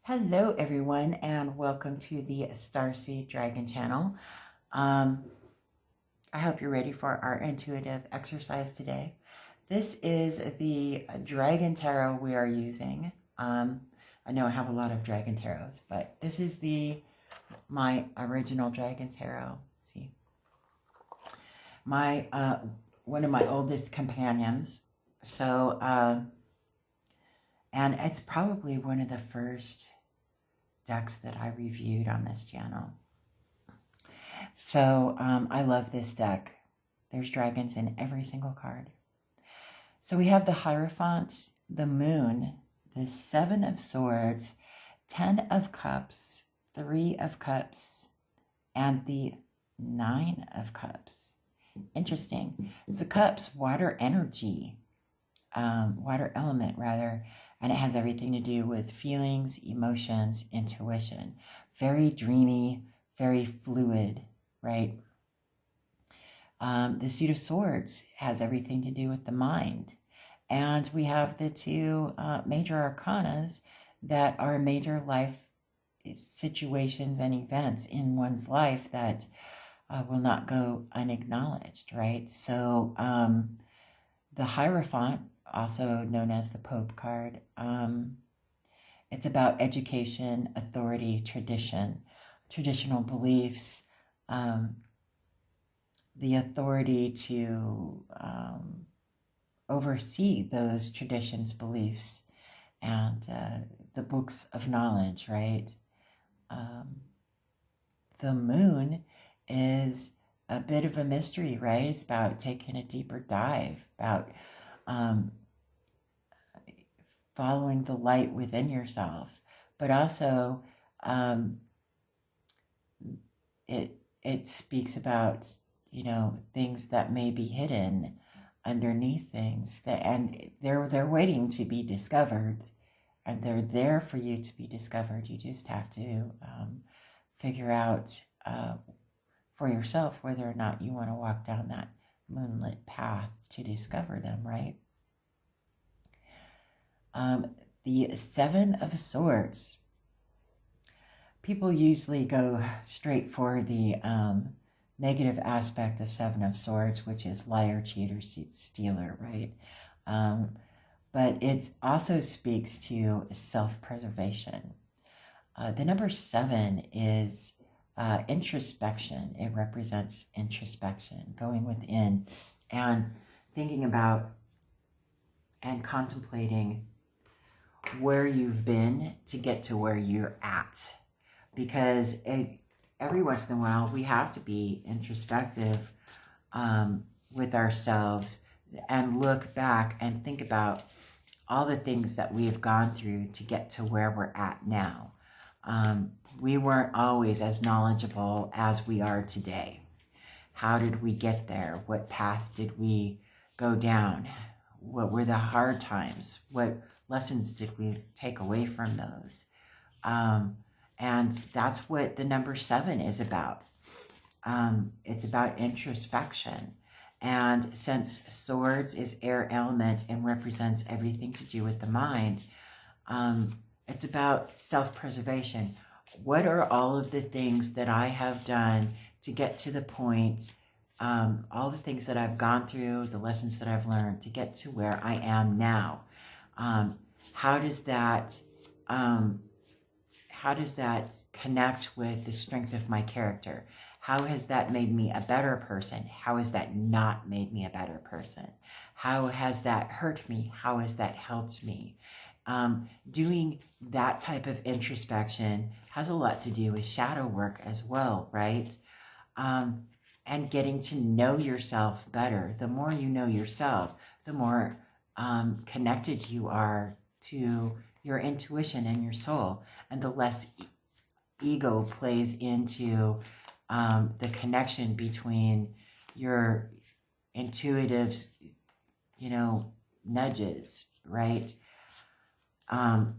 Hello, everyone, and welcome to the Starseed Dragon channel. I hope you're ready for our intuitive exercise today. This is the Dragon Tarot we are using. I know I have a lot of Dragon Tarots, but this is my original Dragon Tarot. See, my one of my oldest companions. So, and it's probably one of the first decks that I reviewed on this channel. So I love this deck. There's dragons in every single card. So we have the Hierophant, the Moon, the Seven of Swords, 10 of Cups, 3 of Cups, and the 9 of Cups. Interesting. So Cups, water energy, water element rather, and it has everything to do with feelings, emotions, intuition. Very dreamy, very fluid, right? The Suit of Swords has everything to do with the mind. And we have the two major arcanas that are major life situations and events in one's life that will not go unacknowledged, right? So the Hierophant, also known as the Pope card, it's about education, authority, tradition, traditional beliefs, the authority to oversee those traditions, beliefs, and the books of knowledge, right? The Moon is a bit of a mystery, right? It's about taking a deeper dive, about following the light within yourself, but also it speaks about, things that may be hidden underneath things and they're waiting to be discovered, and they're there for you to be discovered. You just have to figure out for yourself whether or not you want to walk down that moonlit path to discover them, right? The Seven of Swords. People usually go straight for the negative aspect of Seven of Swords, which is liar, cheater, stealer, right? But it also speaks to self-preservation. The number 7 is introspection. It represents introspection, going within and thinking about and contemplating where you've been to get to where you're at. Because every once in a while, we have to be introspective with ourselves and look back and think about all the things that we have gone through to get to where we're at now. We weren't always as knowledgeable as we are today. How did we get there? What path did we go down? What were the hard times? What lessons did we take away from those? And that's what the number 7 is about. It's about introspection. And since swords is air element and represents everything to do with the mind, it's about self-preservation. What are all of the things that I have done to get to the point, all the things that I've gone through, the lessons that I've learned to get to where I am now? How does that connect with the strength of my character? How has that made me a better person? How has that not made me a better person? How has that hurt me? How has that helped me? Doing that type of introspection has a lot to do with shadow work as well, right? And getting to know yourself better. The more you know yourself, the more connected you are to your intuition and your soul, and the less ego plays into the connection between your intuitive, nudges, right?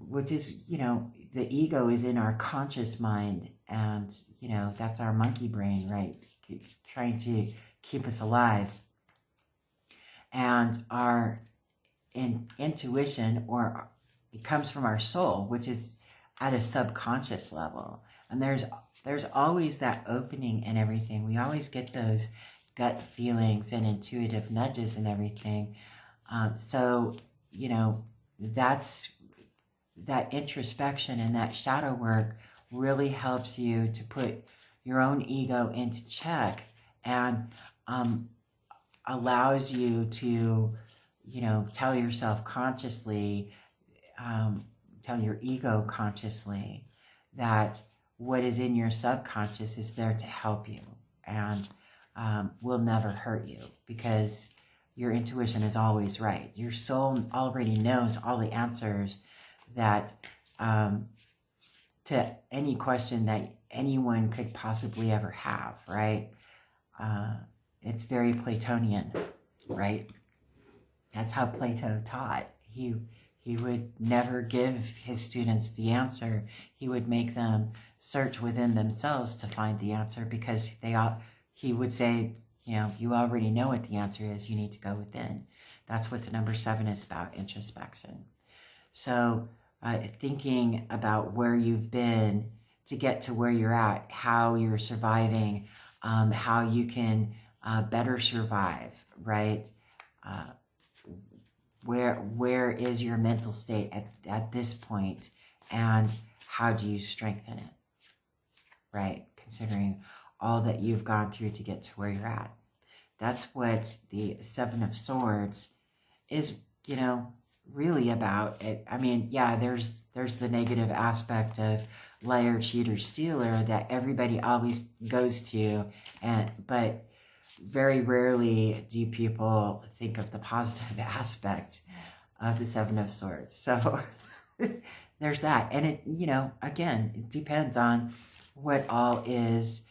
Which is, the ego is in our conscious mind, and, that's our monkey brain, right? Trying to keep us alive. And our intuition, or it comes from our soul, which is at a subconscious level. And there's always that opening and everything. We always get those gut feelings and intuitive nudges and everything. So, you know, that introspection and that shadow work really helps you to put your own ego into check, and allows you to, you know, tell yourself consciously, tell your ego consciously that what is in your subconscious is there to help you, and will never hurt you, because your intuition is always right. Your soul already knows all the answers that to any question that anyone could possibly ever have, right? It's very Platonian, right? That's how Plato taught. He would never give his students the answer. He would make them search within themselves to find the answer, because he would say, you know, you already know what the answer is. You need to go within. That's what the number 7 is about, introspection. So thinking about where you've been to get to where you're at, how you're surviving, how you can better survive, right? Where is your mental state at this point, and how do you strengthen it, right? Considering all that you've gone through to get to where you're at. That's what the 7 of Swords is, you know, really about. I mean, yeah, there's the negative aspect of liar, cheater, stealer that everybody always goes to, but very rarely do people think of the positive aspect of the 7 of Swords. So there's that. And it, you know, again, it depends on what all is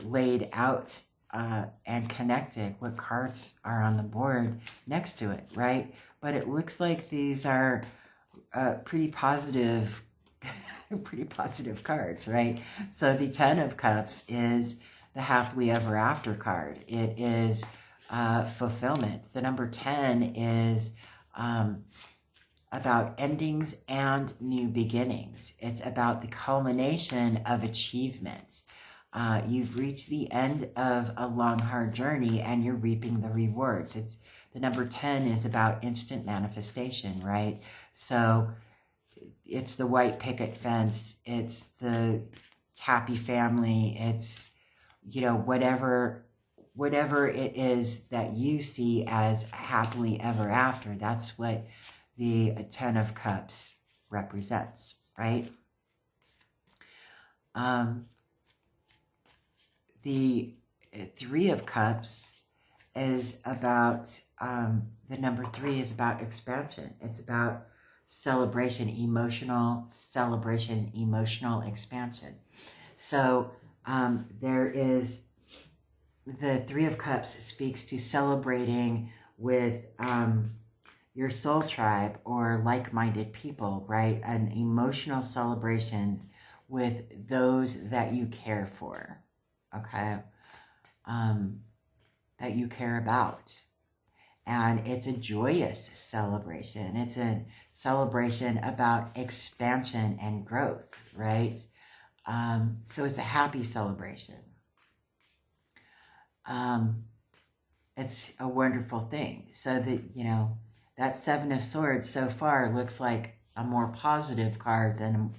laid out and connected, what cards are on the board next to it, right? But it looks like these are pretty positive cards, right? So the 10 of Cups is the happily ever after card. It is fulfillment. The number 10 is about endings and new beginnings. It's about the culmination of achievements. You've reached the end of a long, hard journey, and you're reaping the rewards. It's the number 10 is about instant manifestation, right? So it's the white picket fence. It's the happy family. It's, you know, whatever it is that you see as happily ever after. That's what the 10 of Cups represents, right? The 3 of Cups is about, the number 3 is about expansion. It's about celebration, emotional celebration, emotional expansion. So there is, the 3 of Cups speaks to celebrating with your soul tribe or like-minded people, right? An emotional celebration with those that you care for, okay? That you care about. And it's a joyous celebration. It's a celebration about expansion and growth, right? So it's a happy celebration. It's a wonderful thing. So that, you know, that 7 of Swords so far looks like a more positive card than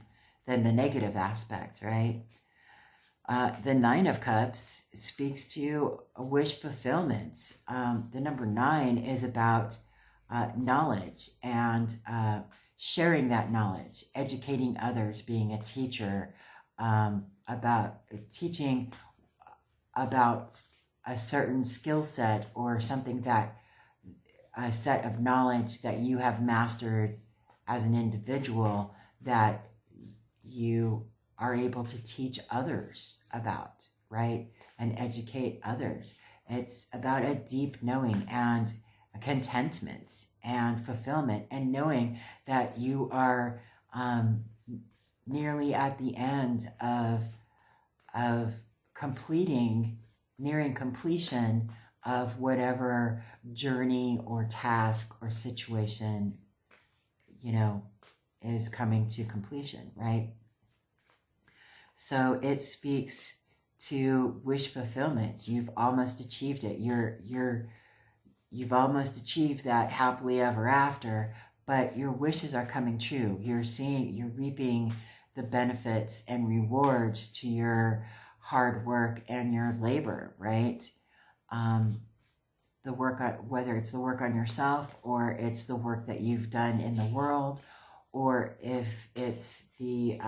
the negative aspect, right? The 9 of Cups speaks to a wish fulfillment. The number 9 is about knowledge and sharing that knowledge, educating others, being a teacher, about teaching about a certain skill set or something that, a set of knowledge that you have mastered as an individual that you are able to teach others about, right? And educate others. It's about a deep knowing and a contentment and fulfillment, and knowing that you are nearly at the end of nearing completion of whatever journey or task or situation, you know, is coming to completion, right? So it speaks to wish fulfillment. You've almost achieved it. You've almost achieved that happily ever after, but your wishes are coming true. You're reaping the benefits and rewards to your hard work and your labor, right? The work, whether it's the work on yourself or it's the work that you've done in the world, or if it's the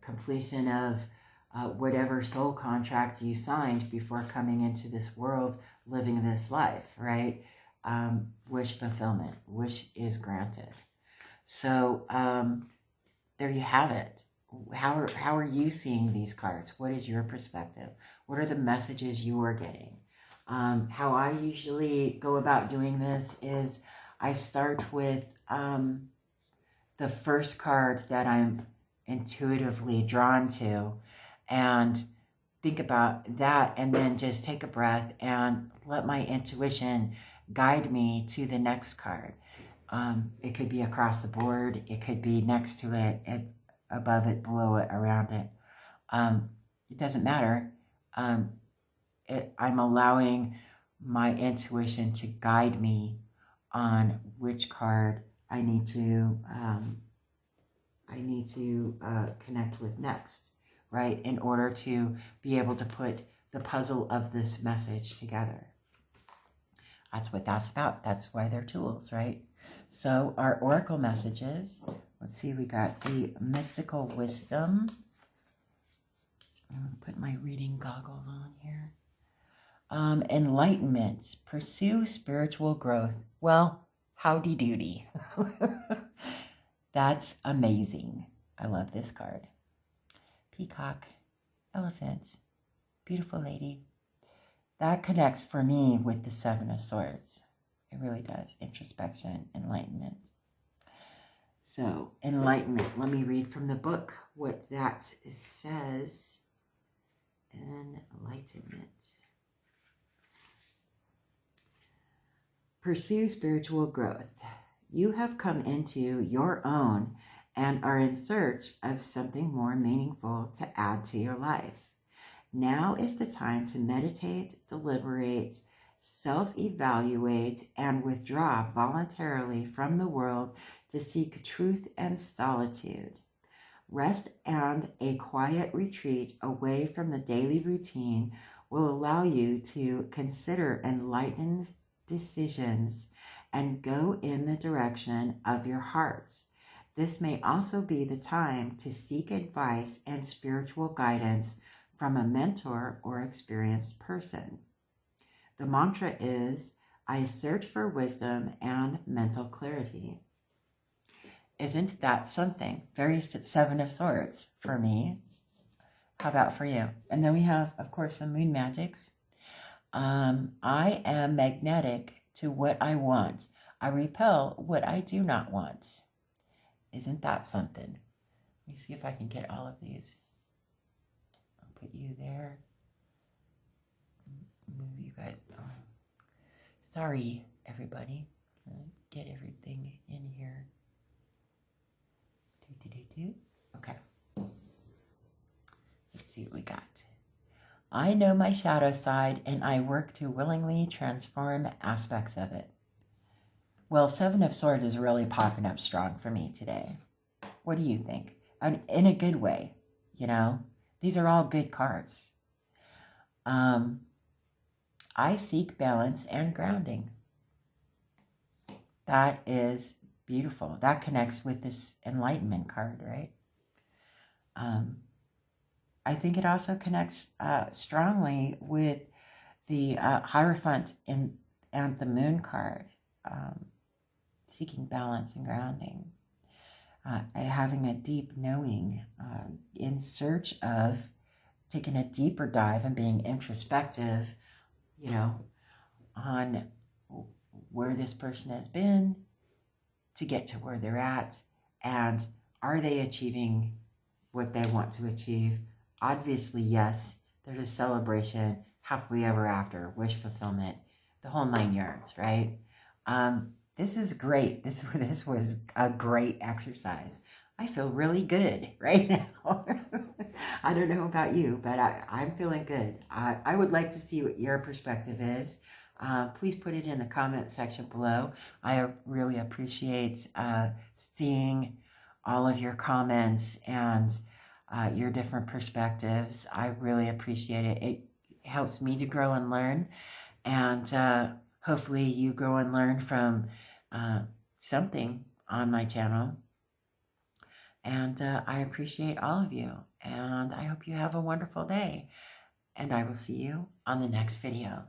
completion of whatever soul contract you signed before coming into this world, living this life, right? Wish fulfillment, wish is granted. So there you have it. How are you seeing these cards? What is your perspective? What are the messages you are getting? How I usually go about doing this is I start with the first card that I'm intuitively drawn to and think about that, and then just take a breath and let my intuition guide me to the next card. It could be across the board. It could be next to it, above it, below it, around it. It doesn't matter. I'm allowing my intuition to guide me on which card I need to connect with next, right? In order to be able to put the puzzle of this message together. That's what that's about. That's why they're tools, right? So our oracle messages, let's see, we got the mystical wisdom. I'm going to put my reading goggles on here. Enlightenment, pursue spiritual growth. Well, howdy doody. That's amazing. I love this card. Peacock, elephants, beautiful lady. That connects for me with the Seven of Swords. It really does. Introspection, enlightenment. So, enlightenment. Let me read from the book what that says. Enlightenment. Pursue spiritual growth. You have come into your own and are in search of something more meaningful to add to your life. Now is the time to meditate, deliberate, self-evaluate, and withdraw voluntarily from the world to seek truth and solitude. Rest and a quiet retreat away from the daily routine will allow you to consider enlightened decisions and go in the direction of your hearts. This may also be the time to seek advice and spiritual guidance from a mentor or experienced person. The mantra is, I search for wisdom and mental clarity. Isn't that something? Very Seven of Swords for me. How about for you? And then we have, of course, some moon magics. I am magnetic to what I want. I repel what I do not want. Isn't that something? Let me see if I can get all of these. I'll put you there. Move you guys. Oh. Sorry, everybody. Get everything in here. Okay. Let's see what we got. I know my shadow side, and I work to willingly transform aspects of it. Well, Seven of Swords is really popping up strong for me today. What do you think? In a good way, you know? These are all good cards. I seek balance and grounding. That is beautiful. That connects with this Enlightenment card, right? I think it also connects strongly with the Hierophant and the Moon card, seeking balance and grounding, having a deep knowing, in search of taking a deeper dive and being introspective, you know, on where this person has been to get to where they're at, and are they achieving what they want to achieve? Obviously, yes. There's a celebration, happily ever after, wish fulfillment, the whole 9 yards, right? this is great. This was a great exercise. I feel really good right now. I don't know about you, but I'm feeling good. I would like to see what your perspective is. Please put it in the comment section below. I really appreciate seeing all of your comments and your different perspectives. I really appreciate it. It helps me to grow and learn, and hopefully you grow and learn from something on my channel. And I appreciate all of you, and I hope you have a wonderful day, and I will see you on the next video.